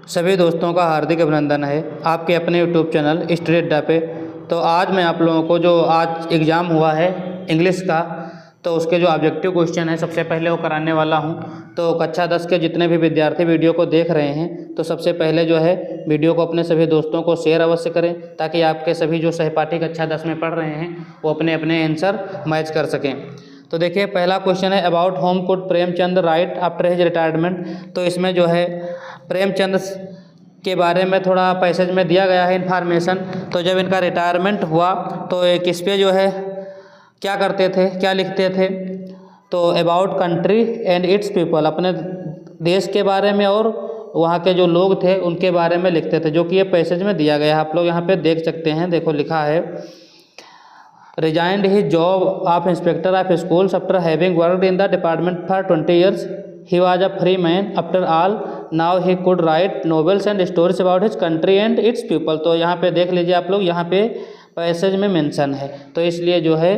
सभी दोस्तों का हार्दिक अभिनंदन है आपके अपने यूट्यूब चैनल स्टडी अड्डा पे। तो आज मैं आप लोगों को जो आज एग्ज़ाम हुआ है इंग्लिश का, तो उसके जो ऑब्जेक्टिव क्वेश्चन है सबसे पहले वो कराने वाला हूं। तो कक्षा 10 के जितने भी विद्यार्थी वीडियो को देख रहे हैं, तो सबसे पहले जो है वीडियो को अपने सभी दोस्तों को शेयर अवश्य करें, ताकि आपके सभी जो सहपाठी कक्षा 10 में पढ़ रहे हैं वो अपने अपने आंसर मैच कर सकें। तो देखिए, पहला क्वेश्चन है about home could Premchand right after his retirement. तो इसमें जो है प्रेमचंद के बारे में थोड़ा पैसेज में दिया गया है इन्फॉर्मेशन। तो जब इनका रिटायरमेंट हुआ तो किस पे जो है क्या करते थे, क्या लिखते थे, तो about country and it's people, अपने देश के बारे में और वहाँ के जो लोग थे उनके बारे में लिखते थे, जो कि ये पैसेज में दिया गया है। आप लोग यहाँ पे देख सकते हैं, देखो लिखा है resigned his job of inspector of schools after having worked in the department for 20 years. He was a free man after all. Now he could write novels and stories about his country and its people. तो यहाँ पे देख लीजिए आप लोग, यहाँ पे passage में मेंशन है, तो इसलिए जो है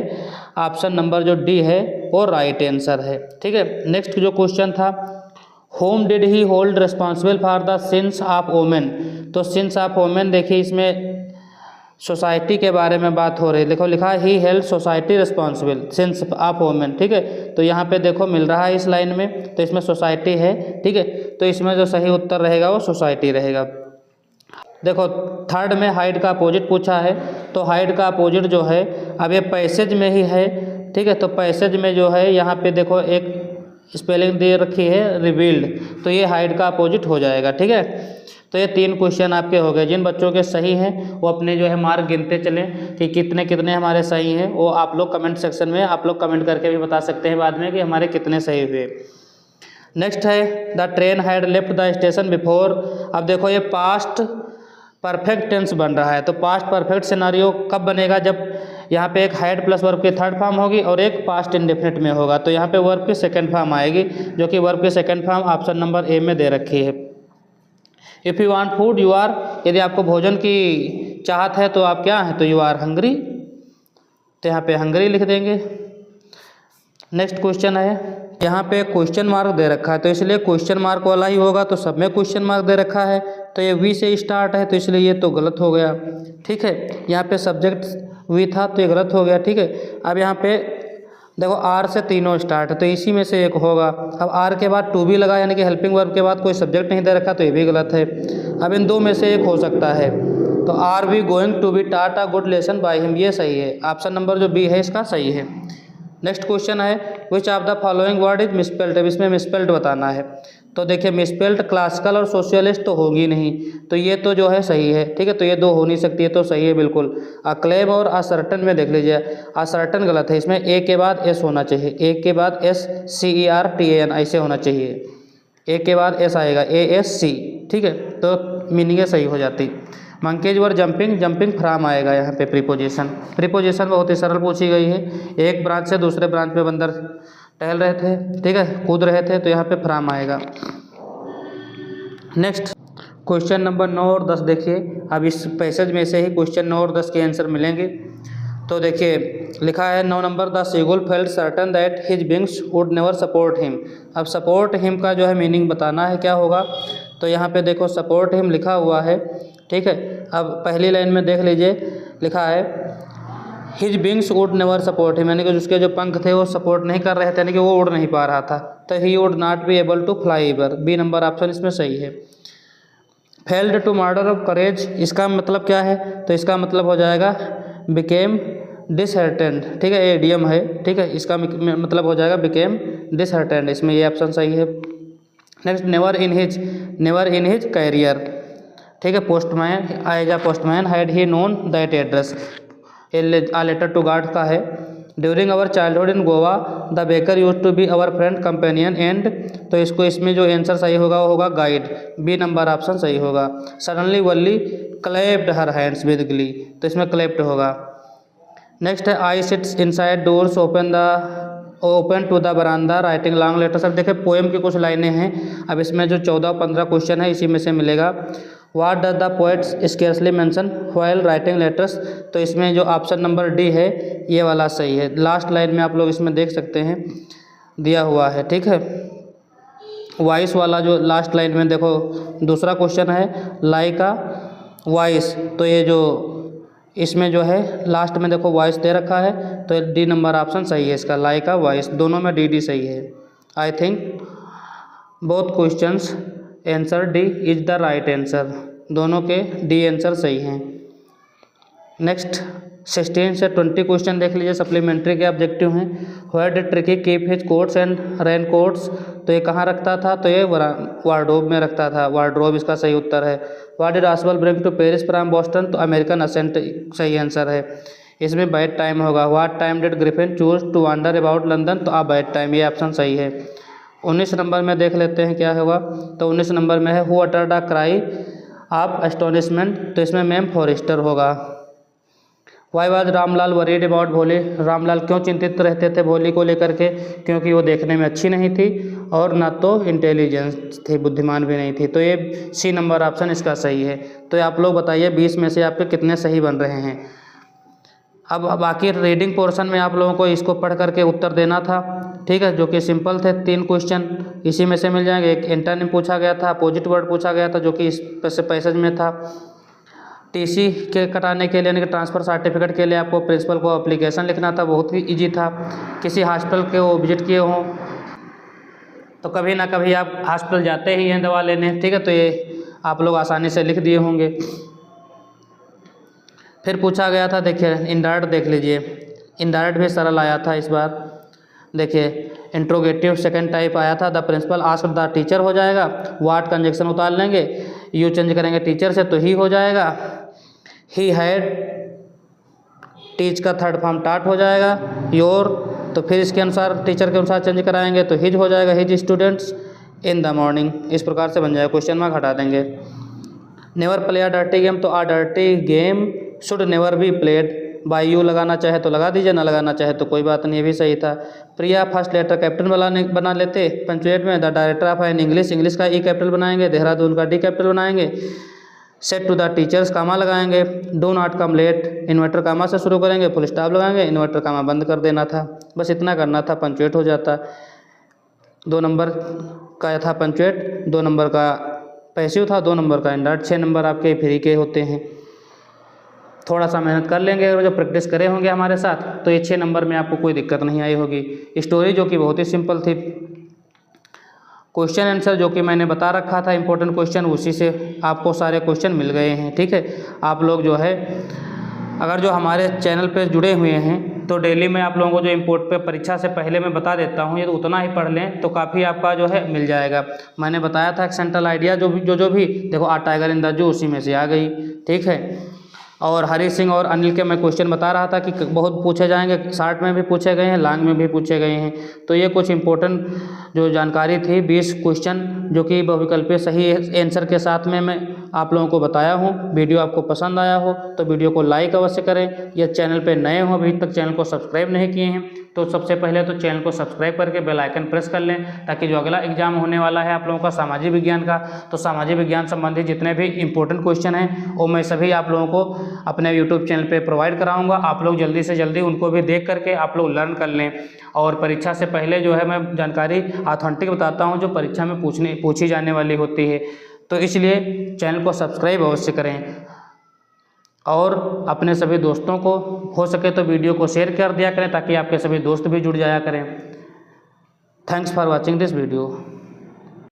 ऑप्शन नंबर जो डी है वो राइट आंसर है। ठीक है, नेक्स्ट जो क्वेश्चन था, home did he hold responsible for the sins of women. तो सिंस ऑफ वोमेन देखिए, इसमें सोसाइटी के बारे में बात हो रही है। देखो लिखा है he held society responsible since of women. ठीक है, तो यहाँ पे देखो मिल रहा है इस लाइन में, तो इसमें सोसाइटी है। ठीक है, तो इसमें जो सही उत्तर रहेगा वो सोसाइटी रहेगा। देखो थर्ड में हाइड का अपोजिट पूछा है, तो हाइड का अपोजिट जो है अब ये पैसेज में ही है। ठीक है, तो पैसेज में जो है यहाँ पे देखो एक स्पेलिंग दे रखी है रिवील्ड, तो ये हाइड का अपोजिट हो जाएगा। ठीक है, तो ये 3 क्वेश्चन आपके हो गए। जिन बच्चों के सही हैं वो अपने जो है मार्क गिनते चलें कि कितने कितने हमारे सही हैं। वो आप लोग कमेंट सेक्शन में आप लोग कमेंट करके भी बता सकते हैं बाद में कि हमारे कितने सही हुए। नेक्स्ट है the train had left the station before. अब देखो ये पास्ट परफेक्ट टेंस बन रहा है, तो पास्ट परफेक्ट सिनारियो कब बनेगा, जब यहाँ पे एक हैड प्लस वर्ब की थर्ड फॉर्म होगी और एक पास्ट इंडेफिनिट में होगा। तो यहाँ पे वर्ब की सेकंड फॉर्म आएगी, जो कि वर्ब की second form option number A में दे रखी है। If you want food you are, यदि आपको भोजन की चाहत है तो आप क्या हैं, तो यू आर हंग्री, तो यहाँ पे हंग्री लिख देंगे। नेक्स्ट क्वेश्चन है, यहाँ पे क्वेश्चन मार्क दे रखा है, तो इसलिए क्वेश्चन मार्क वाला ही होगा, तो सब में क्वेश्चन मार्क दे रखा है, तो ये वी से स्टार्ट है, तो इसलिए ये तो गलत हो गया। ठीक है, यहाँ पे सब्जेक्ट वी था तो ये गलत हो गया। ठीक है, अब यहाँ पे देखो आर से तीनों स्टार्ट है, तो इसी में से एक होगा। अब आर के बाद टू बी लगा, यानी कि हेल्पिंग वर्ब के बाद कोई सब्जेक्ट नहीं दे रखा, तो ये भी गलत है। अब इन 2 में से एक हो सकता है, तो are we going to be taught a good lesson by him, ये सही है। ऑप्शन नंबर जो बी है इसका सही है। नेक्स्ट क्वेश्चन है which of the following word is misspelled. अब इसमें मिसपेल्ड बताना है, तो देखिए मिसपेल्ड क्लासिकल और सोशलिस्ट तो होगी नहीं, तो ये तो जो है सही है। ठीक है, तो ये 2 हो नहीं सकती है, तो सही है बिल्कुल। अक्लेम और असर्टन में देख लीजिए, असर्टन गलत है, इसमें ए के बाद एस होना चाहिए, ए के बाद एस CERTAN ऐसे होना चाहिए, ए के बाद एस आएगा ASC। ठीक है, तो मीनिंग सही हो जाती। मंकेज वर जंपिंग, जंपिंग फ्राम आएगा यहाँ पे प्रीपोजिशन। प्रीपोजिशन बहुत ही सरल पूछी गई है, एक ब्रांच से दूसरे ब्रांच में बंदर टहल रहे थे, ठीक है, कूद रहे थे, तो यहाँ पे फ्राम आएगा। नेक्स्ट क्वेश्चन नंबर 9 और 10 देखिए, अब इस पैसेज में से ही क्वेश्चन 9 और 10 के आंसर मिलेंगे। तो देखिए लिखा है 9 number, the seagull felt certain that his wings would never support him. अब सपोर्ट हिम का जो है मीनिंग बताना है क्या होगा, तो यहाँ पे देखो सपोर्ट हिम लिखा हुआ है। ठीक है, अब पहली लाइन में देख लीजिए, लिखा है his wings would never support him, यानी कि उसके जो पंख थे वो सपोर्ट नहीं कर रहे थे, यानी कि वो उड़ नहीं पा रहा था, तो he would not be able to fly ever, B number option इसमें सही है। Failed to murder of courage, इसका मतलब क्या है, तो इसका मतलब हो जाएगा बिकेम डिसहर्टेंड। ठीक है, एडियम है। ठीक है, इसका मतलब हो जाएगा बिकेम डिसहर्टेंड, इसमें ये ऑप्शन सही है। Next never in his career. ठीक है, postman as a postman had he known that address, a letter to God का है। During our childhood in Goa the baker use to be our friend companion and, तो इसको इसमें जो answer सही होगा वो होगा गाइड, बी नंबर ऑप्शन सही होगा। Suddenly Valli clapped her hands with glee, तो इसमें क्लैप्ड होगा। नेक्स्ट है I sits inside doors open to the बरामदा राइटिंग लॉन्ग लेटर्स। अब देखिए पोएम की कुछ लाइनें हैं, अब इसमें जो 14-15 क्वेश्चन है इसी में से मिलेगा। What does the poets scarcely mention while writing letters, तो इसमें जो ऑप्शन नंबर डी है ये वाला सही है। लास्ट लाइन में आप लोग इसमें देख सकते हैं दिया हुआ है। ठीक है, वॉइस वाला जो लास्ट लाइन में देखो दूसरा क्वेश्चन है लाइक अ वॉइस, तो ये जो इसमें जो है लास्ट में देखो वॉइस दे रखा है, तो डी नंबर ऑप्शन सही है इसका, लाइक अ वॉइस। दोनों में डी सही है। I think both questions answer D is the right answer, दोनों के डी आंसर सही हैं। नेक्स्ट 16 से 20 क्वेश्चन देख लीजिए, सप्लीमेंट्री के ऑब्जेक्टिव हैं। Where did Tricki keep his coats and rain coats, तो ये कहाँ रखता था, तो ये वार्डरोब में रखता था, वार्डरोब इसका सही उत्तर है। What did Oswald bring to Paris from Boston, तो अमेरिकन असेंट सही आंसर है। इसमें बैड टाइम होगा। What time did Griffin choose to wander about London, तो आ बैड टाइम, ये ऑप्शन सही है। 19 नंबर में देख लेते हैं क्या होगा, तो 19 नंबर में है who uttered a cry of astonishment, तो इसमें मैम फॉरेस्टर होगा। Why was Ramlal worried about भोली, रामलाल क्यों चिंतित रहते थे भोली को लेकर के, क्योंकि वो देखने में अच्छी नहीं थी और ना तो इंटेलिजेंस थी, बुद्धिमान भी नहीं थी, तो ये सी नंबर ऑप्शन इसका सही है। तो आप लोग बताइए 20 में से आपके कितने सही बन रहे हैं। अब बाकी रीडिंग पोर्शन में आप लोगों को इसको पढ़ करके उत्तर देना था, ठीक है, जो कि सिंपल थे। 3 क्वेश्चन इसी में से मिल जाएंगे। एक एंटोनिम पूछा गया था, अपोजिट वर्ड पूछा गया था जो कि इस पैसेज में था। टीसी के कटाने के लिए यानी कि ट्रांसफ़र सर्टिफिकेट के लिए आपको प्रिंसिपल को एप्लीकेशन लिखना था, बहुत ही इजी था। किसी हॉस्पिटल के वो विजिट किए हों तो कभी ना कभी आप हॉस्पिटल जाते ही हैं दवा लेने, ठीक है, तो ये आप लोग आसानी से लिख दिए होंगे। फिर पूछा गया था, देखिए इनडायरेक्ट देख लीजिए, इनडायरेक्ट भी सरल आया था इस बार। देखिए इंट्रोगेटिव सेकंड टाइप आया था, the principal asked the teacher हो जाएगा, वाट कंजक्शन उतार लेंगे, यू चेंज करेंगे टीचर से तो ही हो जाएगा, ही हैड टीच का थर्ड फॉर्म टाट हो जाएगा, योर तो फिर इसके अनुसार टीचर के अनुसार चेंज कराएंगे तो हिज हो जाएगा, his students in the morning, इस प्रकार से बन जाएगा। क्वेश्चन मार्क हटा देंगे। Never play a dirty game, तो a dirty game should never be played by you, लगाना चाहे तो लगा दीजिए, ना लगाना चाहे तो कोई बात नहीं, ये भी सही था। प्रिया फर्स्ट लेटर कैपिटल बना लेते पंचुएट में। The director of an English का ई कैपिटल बनाएंगे, देहरादून का डी कैपिटल बनाएंगे। Said to the teachers comma लगाएंगे, do not come late inverted comma से शुरू करेंगे, फुल स्टॉप लगाएंगे, इन्वर्टर कामा बंद कर देना था, बस इतना करना था, पंचुएट हो जाता। 2 नंबर का था पंचुएट, 2 नंबर का पैसिव था, 2 नंबर का इंडायरेक्ट, 6 नंबर आपके फ्री के होते हैं। थोड़ा सा मेहनत कर लेंगे अगर जो प्रैक्टिस करे होंगे हमारे साथ तो ये 6 नंबर में आपको कोई दिक्कत नहीं आई होगी। स्टोरी जो कि बहुत ही सिंपल थी, क्वेश्चन आंसर जो कि मैंने बता रखा था इंपॉर्टेंट क्वेश्चन, उसी से आपको सारे क्वेश्चन मिल गए हैं, ठीक है। आप लोग जो है अगर जो हमारे चैनल पे जुड़े हुए हैं तो डेली मैं आप लोगों को जो इम्पोर्ट पे परीक्षा से पहले मैं बता देता हूँ, ये तो उतना ही पढ़ लें तो काफ़ी आपका जो है मिल जाएगा। मैंने बताया था एक सेंट्रल आइडिया जो भी देखो आ टाइगर इन द जू उसी में से आ गई, ठीक है। और हरी सिंह और अनिल के मैं क्वेश्चन बता रहा था कि बहुत पूछे जाएंगे, शॉर्ट में भी पूछे गए हैं, लॉन्ग में भी पूछे गए हैं, तो ये कुछ इंपॉर्टेंट जो जानकारी थी 20 क्वेश्चन जो कि बहुविकल्पीय सही आंसर के साथ में मैं आप लोगों को बताया हूँ। वीडियो आपको पसंद आया हो तो वीडियो को लाइक अवश्य करें। यह चैनल पे नए हो अभी तक चैनल को सब्सक्राइब नहीं किए हैं तो सबसे पहले तो चैनल को सब्सक्राइब करके बेल आइकन प्रेस कर लें, ताकि जो अगला एग्जाम होने वाला है आप लोगों का सामाजिक विज्ञान का, तो सामाजिक विज्ञान संबंधी जितने भी इंपॉर्टेंट क्वेश्चन हैं वो मैं सभी आप लोगों को अपने यूट्यूब चैनल पे प्रोवाइड कराऊंगा। आप लोग जल्दी से जल्दी उनको भी देख करके आप लोग लर्न कर लें। और परीक्षा से पहले जो है मैं जानकारी ऑथेंटिक बताता हूँ जो परीक्षा में पूछी जाने वाली होती है, तो इसलिए चैनल को सब्सक्राइब अवश्य करें और अपने सभी दोस्तों को हो सके तो वीडियो को शेयर कर दिया करें ताकि आपके सभी दोस्त भी जुड़ जाया करें। Thanks for watching this video.